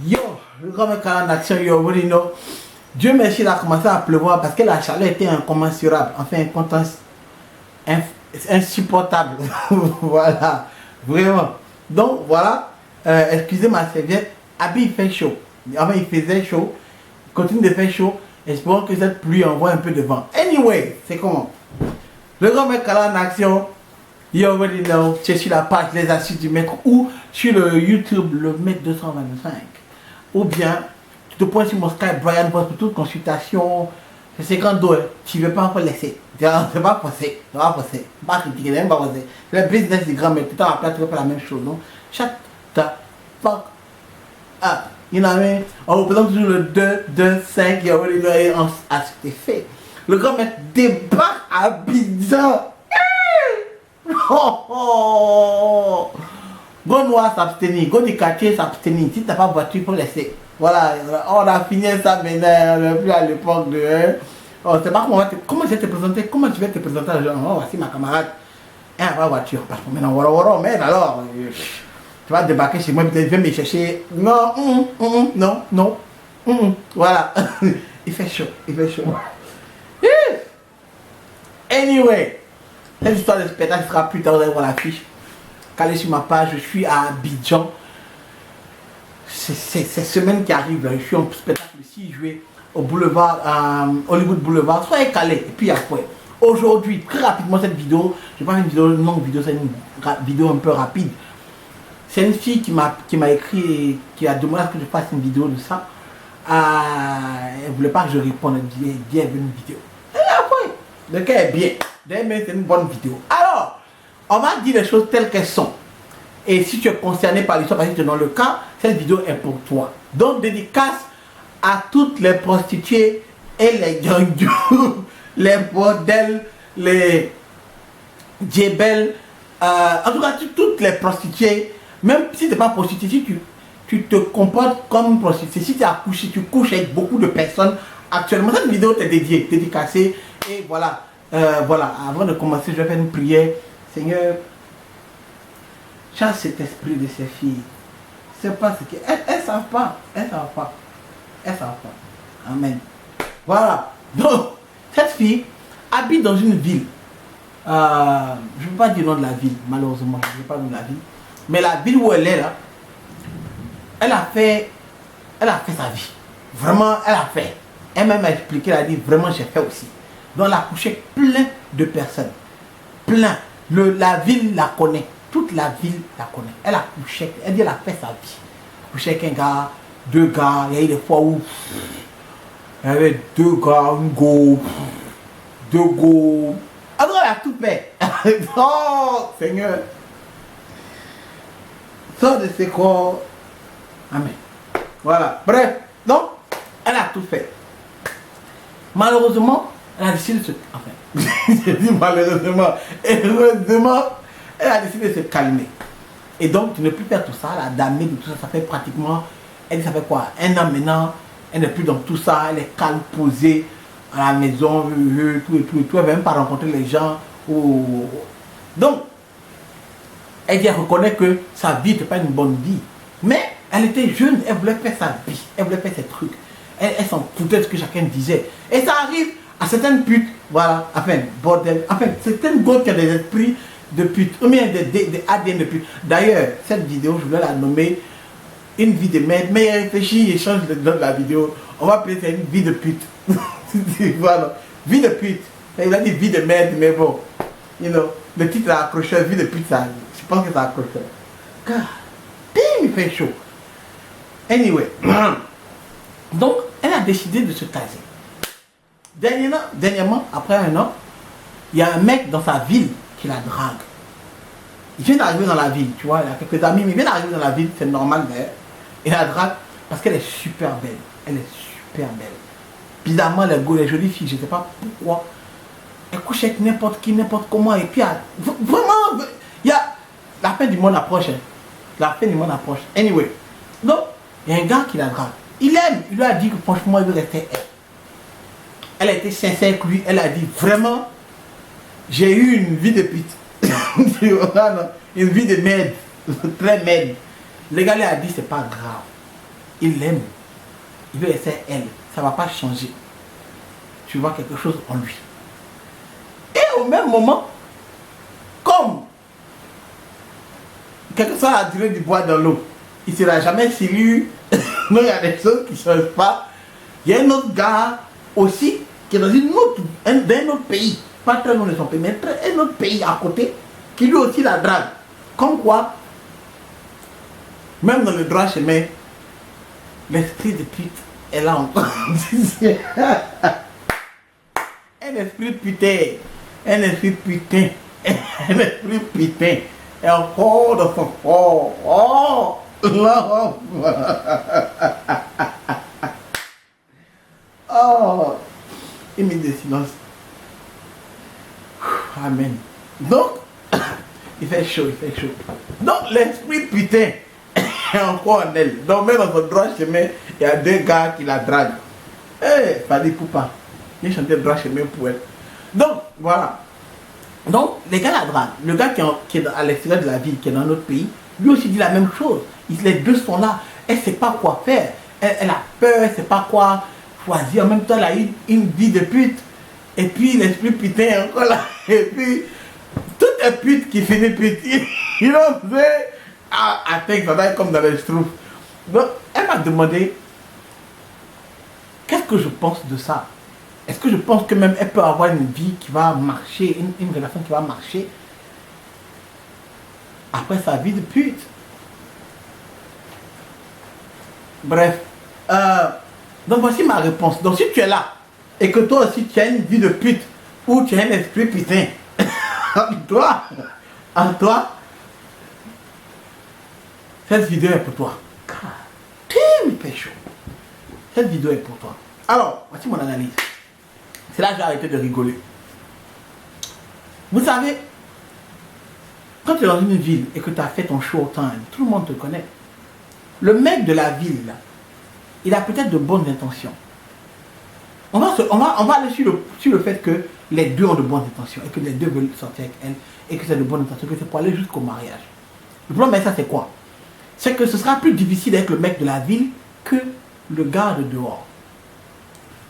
Yo, le grand mec en action, yo, vous dites non. Dieu merci, il a commencé à pleuvoir parce que la chaleur était incommensurable, enfin insupportable. Voilà, vraiment. Donc voilà, excusez ma serviette, Abi il fait chaud. Enfin, il faisait chaud, il continue de faire chaud. Espérons que cette pluie envoie un peu de vent. Anyway, c'est comment? Le grand mec en action. You already know, c'est sur la page Les Astuces du Maître ou sur le YouTube le Maître 225. Ou bien, tu te pointes sur mon Skype Brian Boss pour toute consultation. C'est 50 $. Tu ne veux pas encore laisser. C'est pas forcé. C'est pas forcé. Pas critiquer, même pas forcé. C'est le business du grand maître. Tout à l'heure, tu veux faire la même chose, non? Shut the fuck up. You know what I mean? On représente toujours le 2, 2, 5. You already know, c'est fait. Le grand maître débarque à Abidjan. Oh, oh. Go noir s'abstenir, go du quartier s'abstenir. Si t'as pas voiture, il faut laisser. Voilà, on a fini ça maintenant, on n'est plus à l'époque de... On sait pas comment je vais te présenter, comment tu vas te présenter à gens. Oh, voici ma camarade. Elle n'a pas voiture. Parce que maintenant, voilà, mais alors, tu vas débarquer chez moi, tu viens me chercher. Non, non. Voilà. Il fait chaud, il fait chaud. Anyway. Cette histoire de spectacle sera plus tard, vous allez voir l'affiche. Allez sur ma page, je suis à Abidjan. C'est semaine qui arrive, je suis en spectacle le 6 juillet au boulevard, Hollywood Boulevard. Soyez calés. Et puis après, aujourd'hui, très rapidement cette vidéo, je vais pas faire une vidéo longue, c'est une vidéo un peu rapide. C'est une fille qui m'a écrit et qui a demandé à ce que je fasse une vidéo de ça. Elle ne voulait pas que je réponde, elle dit elle veut une vidéo. Et après, le cas est bien. C'est une bonne vidéo. Alors, on va dire les choses telles qu'elles sont. Et si tu es concerné par l'histoire, parce que dans le cas, cette vidéo est pour toi. Donc, dédicace à toutes les prostituées et les gangs, les bordels, les djebels, en tout cas, toutes les prostituées, même si tu n'es pas prostituée, si tu te comportes comme une prostituée, si tu as couché, tu couches avec beaucoup de personnes, actuellement, cette vidéo t'est dédicacée, et voilà. Voilà, avant de commencer, je vais faire une prière. Seigneur, chasse cet esprit de ces filles. C'est pas ce que... Elles savent pas. Elles savent pas. Amen. Voilà. Donc, cette fille habite dans une ville. Je ne veux pas dire le nom de la ville, malheureusement. Je ne veux pas dire la ville. Mais la ville où elle est là, elle a fait sa vie. Vraiment, elle a fait. Elle-même a expliqué, elle a dit, vraiment, j'ai fait aussi. Donc elle a couché plein de personnes. Plein. La ville la connaît. Toute la ville la connaît. Elle a couché. Elle dit elle a fait sa vie. Couché avec un gars, deux gars. Il y a eu des fois où il y avait deux gars, une go, deux go. Alors elle a tout fait. Oh Seigneur. Sors de ses corps. Amen. Voilà. Bref. Donc, elle a tout fait. Malheureusement, elle a décidé de se... Enfin, j'ai dit malheureusement. Heureusement, elle a décidé de se calmer. Et donc, tu ne peux plus faire tout ça. Elle a damné de tout ça. Ça fait pratiquement... Elle dit, ça fait quoi? Un an maintenant. Elle n'est plus dans tout ça. Elle est calme, posée à la maison. Tout et tout et tout. Elle ne veut même pas rencontrer les gens. Donc, elle dit, elle reconnaît que sa vie n'était pas une bonne vie. Mais elle était jeune. Elle voulait faire sa vie. Elle voulait faire ses trucs. Elle s'en foutait de ce que chacun disait. Et ça arrive à certaines putes, voilà, enfin, bordel, enfin, certaines gosses qui ont des esprits de pute, ou bien des ADN de pute. D'ailleurs, cette vidéo, je voulais la nommer une vie de merde, mais il réfléchit, il change le nom de la vidéo. On va appeler ça une vie de pute. Voilà, vie de pute. Il a dit vie de merde, mais bon, you know, le titre est accrocheur, vie de pute, ça, je pense que c'est accrocheur. God damn, il fait chaud. Anyway, donc, elle a décidé de se caser. Dernièrement, après un an, il y a un mec dans sa ville qui la drague. Il vient d'arriver dans la ville, tu vois, il y a quelques amis, mais il vient d'arriver dans la ville, c'est normal d'ailleurs. Il la drague parce qu'elle est super belle. Elle est super belle. Bizarrement, les jolies filles, je ne sais pas pourquoi. Elle couche avec n'importe qui, n'importe comment, et puis vraiment, il y a... La fin du monde approche. Hein. La fin du monde approche. Anyway, donc, il y a un gars qui la drague. Il aime, il lui a dit que franchement, il veut rester elle. Elle a été sincère avec lui, elle a dit vraiment, j'ai eu une vie de pute. Une vie de merde, très merde. Le gars lui a dit, c'est pas grave. il l'aime, il veut laisser elle, ça ne va pas changer. Tu vois quelque chose en lui. Et au même moment, comme quelle que soit la durée du bois dans l'eau, il ne sera jamais silure. Non, il y a des choses qui ne changent pas. Il y a un autre gars aussi qui est dans un autre pays, pas très loin de son pays, mais un autre pays à côté, qui lui aussi la drague. Comme quoi, même dans le droit chemin, l'esprit de pute est là encore. Un esprit putain, un esprit putain, un esprit putain est encore dans son corps. Oh, non. Oh, il met des silences. Amen. Donc, il fait chaud, il fait chaud. Donc, l'esprit putain est encore en elle. Donc, même dans son droit chemin, il y a deux gars qui la draguent. Eh, Fadi Poupa, il chantait le droit chemin pour elle. Donc, voilà. Donc, les gars la draguent. Le gars qui est à l'extérieur de la ville, qui est dans notre pays, lui aussi dit la même chose. Les deux sont là. Elle ne sait pas quoi faire. Elle a peur, elle ne sait pas quoi choisir. En même temps, elle a eu une vie de pute. Et puis, l'esprit putain est encore là. Et puis, toutes les putes qui finissent pute, ils ont fait atteindre, ça doit être comme dans les schtroumpfs. Donc, elle m'a demandé qu'est-ce que je pense de ça. Est-ce que je pense que même elle peut avoir une vie qui va marcher, une relation qui va marcher après sa vie de pute? Bref. Donc voici ma réponse. Donc si tu es là et que toi aussi tu as une vie de pute ou tu as un esprit putain en toi, cette vidéo est pour toi. Il fait chaud. Cette vidéo est pour toi. Alors, voici mon analyse. C'est là que j'ai arrêté de rigoler. Vous savez, quand tu es dans une ville et que tu as fait ton showtime, tout le monde te connaît. Le mec de la ville, là, il a peut-être de bonnes intentions. On va aller sur le fait que les deux ont de bonnes intentions et que les deux veulent sortir avec elle et que c'est de bonnes intentions, que c'est pour aller jusqu'au mariage. Le problème, ça, c'est quoi? C'est que ce sera plus difficile avec le mec de la ville que le gars de dehors.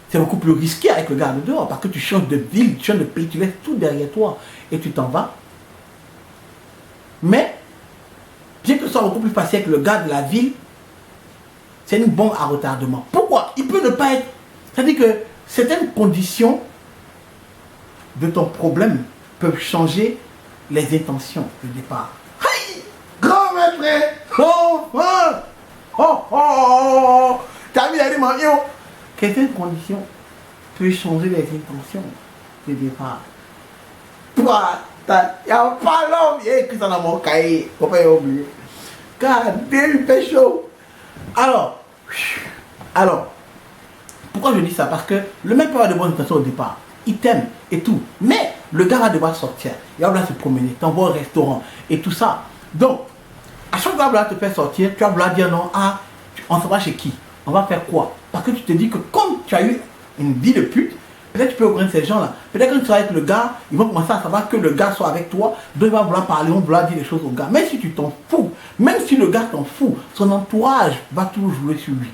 C'est beaucoup plus risqué avec le gars de dehors parce que tu changes de ville, tu changes de pays, tu laisses tout derrière toi et tu t'en vas. Mais, bien que ce soit beaucoup plus facile avec le gars de la ville, c'est une bombe à retardement. Pourquoi? Il peut ne pas être... C'est-à-dire que certaines conditions de ton problème peuvent changer les intentions de départ. Aïe! Grand maître! Oh, oh, oh, oh, oh. T'as vu, il a dit, man, yo! Certaines conditions peuvent changer les intentions de départ. Toi, il n'y a pas l'homme, il y a écrit ça dans mon cahier. Faut pas y oublier. Car il fait chaud. Alors, pourquoi je dis ça? Parce que le mec peut avoir de bonnes intentions au départ. Il t'aime et tout. Mais le gars va devoir sortir. Il va vouloir se promener, t'envoie au restaurant et tout ça. Donc, à chaque fois qu'il va vouloir te faire sortir, tu vas vouloir dire non, on se va chez qui? On va faire quoi? Parce que tu te dis que comme tu as eu une vie de pute, peut-être tu peux reconnaître ces gens-là. Peut-être que quand tu seras avec le gars, ils vont commencer à savoir que le gars soit avec toi. Donc ils vont vouloir parler, ils vont vouloir dire des choses au gars. Même si tu t'en fous, même si le gars t'en fout, son entourage va toujours jouer sur lui.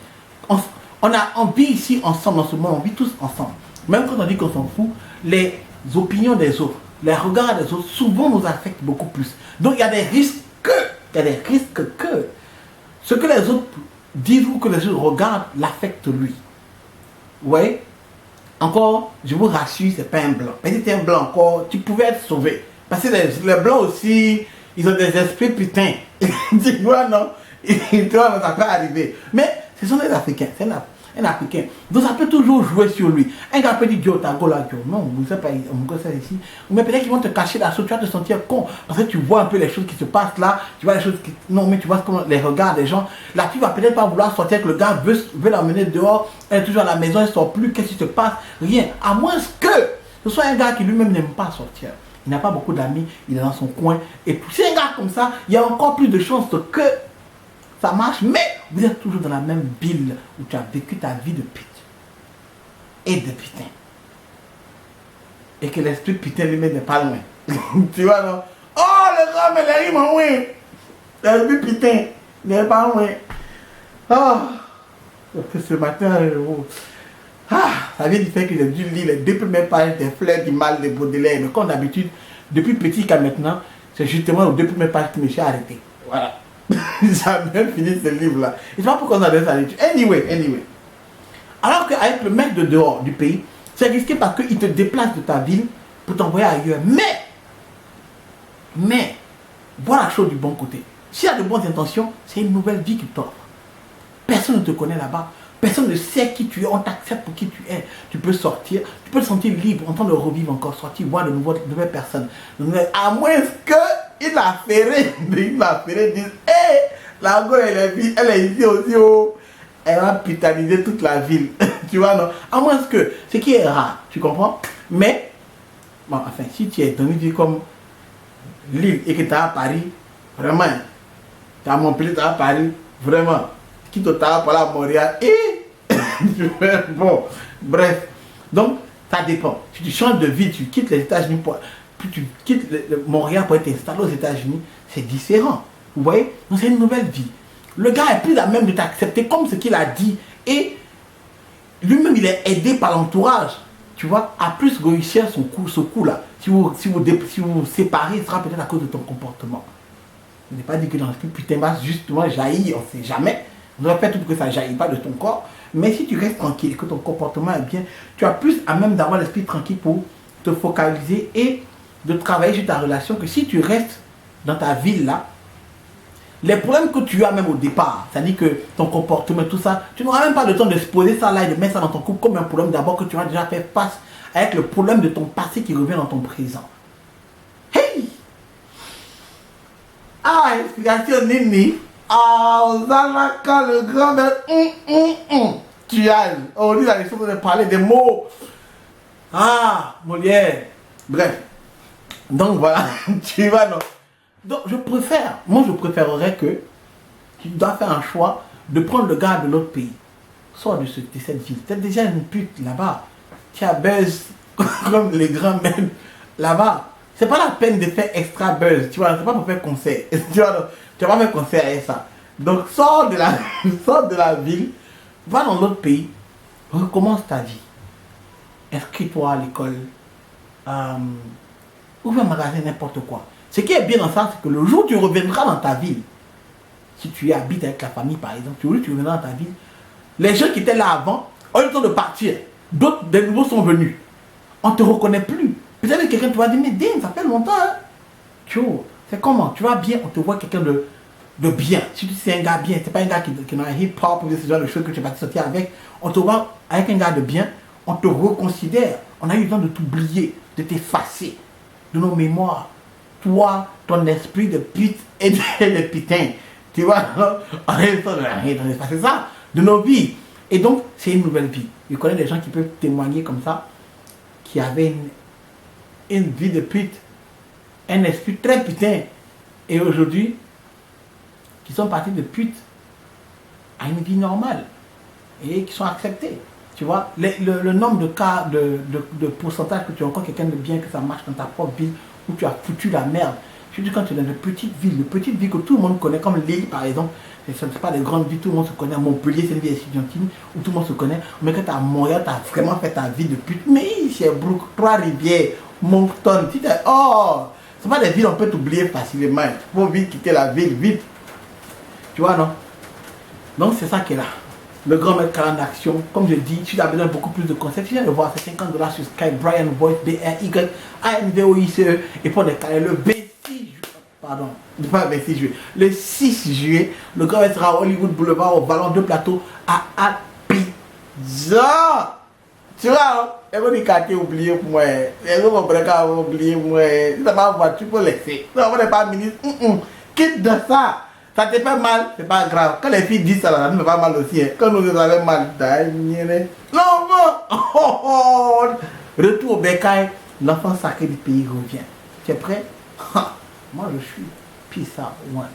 On vit ici ensemble, dans ce monde, on vit tous ensemble. Même quand on dit qu'on s'en fout, les opinions des autres, les regards des autres, souvent nous affectent beaucoup plus. Donc il y a des risques que ce que les autres disent ou que les autres regardent l'affecte lui. Vous voyez? Encore, je vous rassure, c'est pas un blanc. Mais si c'était un blanc encore, tu pouvais être sauvé. Parce que les blancs aussi, ils ont des esprits putain. Tu vois, non? Tu vois, ça peut arriver. Mais ce sont des Africains. C'est un Africain. Donc ça peut toujours jouer sur lui. Un gars peut dire, Dieu, t'as go là, Dieu. Non, vous savez pas, on ça ici. Mais peut-être qu'ils vont te cacher la chose, tu vas te sentir con. Parce que tu vois un peu les choses qui se passent là. Tu vois les choses qui... Non, mais tu vois comment les regards des gens. La fille va peut-être pas vouloir sortir avec le gars, veut l'emmener dehors. Elle est toujours à la maison, elle ne sort plus. Qu'est-ce qui se passe? Rien. À moins que ce soit un gars qui lui-même n'aime pas sortir. Il n'a pas beaucoup d'amis, il est dans son coin. Et puis, si un gars comme ça, il y a encore plus de chances que ça marche, mais vous êtes toujours dans la même ville où tu as vécu ta vie de pute et de putain. Et que l'esprit putain lui-même n'est pas loin. Tu vois, non? Oh, le gars, mais il est loin. L'esprit putain n'est pas loin. Oh, Parce que ce matin, ça vient du fait que j'ai dû lire les 2 premières pages des Fleurs du mal de Baudelaire. Mais comme d'habitude, depuis petit jusqu'à maintenant, c'est justement les 2 premières pages qui me sont arrêtées. Voilà. J'ai même fini ce livre-là. Et je sais pas pourquoi on a donné ça à l'étude. Anyway. Alors qu'avec le mec de dehors du pays, c'est risqué parce qu'il te déplace de ta ville pour t'envoyer ailleurs. Mais, vois la chose du bon côté. S'il y a de bonnes intentions, c'est une nouvelle vie qui t'offre. Personne ne te connaît là-bas. Personne ne sait qui tu es. On t'accepte pour qui tu es. Tu peux sortir. Tu peux te sentir libre, en train de revivre encore, sortir, voir de nouvelles personnes. À moins qu'il a ferré. Il a ferré. Dit, hé, la gueule, elle est ici aussi. Oh. Elle va putaniser toute la ville. Tu vois, non? À moins que, ce qui est rare. Tu comprends? Mais, bon, enfin, si tu es dans une ville comme Lille et que tu es à Paris, vraiment, tu es à Montpellier, tu es à Paris, vraiment, quitte au Tara pour la Montréal, et bon, bref, donc ça dépend. Si tu changes de ville, tu quittes les États-Unis, puis tu quittes Montréal pour être installé aux États-Unis, c'est différent. Vous voyez? Donc c'est une nouvelle vie. Le gars est plus à même de t'accepter comme ce qu'il a dit, et lui-même il est aidé par l'entourage. Tu vois, à plus réussir ce coup-là. Si vous séparez, ce sera peut-être à cause de ton comportement. Je n'ai pas dit que dans ce putain va justement jaillir, on ne sait jamais. On doit faire tout pour que ça ne jaillit pas de ton corps. Mais si tu restes tranquille et que ton comportement est bien, tu as plus à même d'avoir l'esprit tranquille pour te focaliser et de travailler sur ta relation que si tu restes dans ta ville là, les problèmes que tu as même au départ, c'est-à-dire que ton comportement, tout ça, tu n'auras même pas le temps de se poser ça là et de mettre ça dans ton couple comme un problème d'abord que tu as déjà fait face avec le problème de ton passé qui revient dans ton présent. Hey! Ah, explication Nini. Ah, Zalaka, le grand-mère. Tu as. On dit la leçon de parler des mots. Ah, Molière. Bref. Donc voilà, tu vas non. Donc je préférerais que tu dois faire un choix de prendre le gars de l'autre pays. Sors de cette ville. Tu es déjà une pute là-bas. Tu as buzz comme les grands mêmes là-bas. C'est pas la peine de faire extra buzz. Tu vois, c'est pas pour faire concert. Tu vois, tu vas pas faire concert avec ça. Donc sors de la ville, va dans l'autre pays, recommence ta vie. Inscris-toi à l'école. Ouvre un magasin, n'importe quoi. Ce qui est bien dans ça, c'est que le jour où tu reviendras dans ta ville, si tu habites avec la famille par exemple, tu reviendras dans ta ville, les gens qui étaient là avant ont eu le temps de partir. D'autres, des nouveaux sont venus. On ne te reconnaît plus. Peut-être que quelqu'un te va dire, mais Dine, ça fait longtemps. Hein? Tu vois, c'est comment? Tu vas bien, on te voit quelqu'un de bien. Si tu sais un gars bien, c'est pas un gars qui est dans un hip-hop ou ce genre de choses que tu vas te sortir avec. On te voit avec un gars de bien, on te reconsidère. On a eu le temps de t'oublier, de t'effacer de nos mémoires. Toi, ton esprit de pute et de putain. Tu vois, on a eu le temps d'effacer ça de nos vies. Et donc, c'est une nouvelle vie. Je connais des gens qui peuvent témoigner comme ça, qui avaient une vie de pute, un esprit très putain. Et aujourd'hui, qui sont partis de pute à une vie normale et qui sont acceptés. Tu vois, le nombre de cas, de pourcentage que tu as encore quelqu'un de bien, que ça marche dans ta propre ville, où tu as foutu la merde. Je dis quand tu es dans une petite ville que tout le monde connaît, comme Lille par exemple, ce n'est pas des grandes villes, tout le monde se connaît. Montpellier, c'est une ville estudiantine où tout le monde se connaît. Mais quand tu es à Montréal, tu as vraiment fait ta vie de pute. Mais Sherbrooke, Trois-Rivières, Moncton, c'est pas des villes où on peut t'oublier facilement. Il faut vite quitter la ville, vite. Tu vois, non? Donc c'est ça qui est là. Le grand maître Calan d'action, comme je dis, tu as besoin de beaucoup plus de conseils. Tu viens de voir, c'est 50 $ sur Skype, Brian Voice, BRYANVOICE, et pour des carrés, le 26 juillet, pardon, pas le 26 juillet, le 6 juillet, le grand maître sera à Hollywood Boulevard, au Ballon de Plateau, à Abidjan. Tu vois, elle va dire qu'elle oublié pour moi. Elle va oublier moi. Si ça va voir, tu peux laisser. Non, on n'est pas ministre. Quitte de ça. Ça te fait mal, c'est pas grave. Quand les filles disent ça, ça me fait pas mal aussi. Hein. Quand nous avons mal, non, non. Retour au bécail, l'enfant sacré du pays revient. Tu es prêt? Moi je suis. Peace out. One.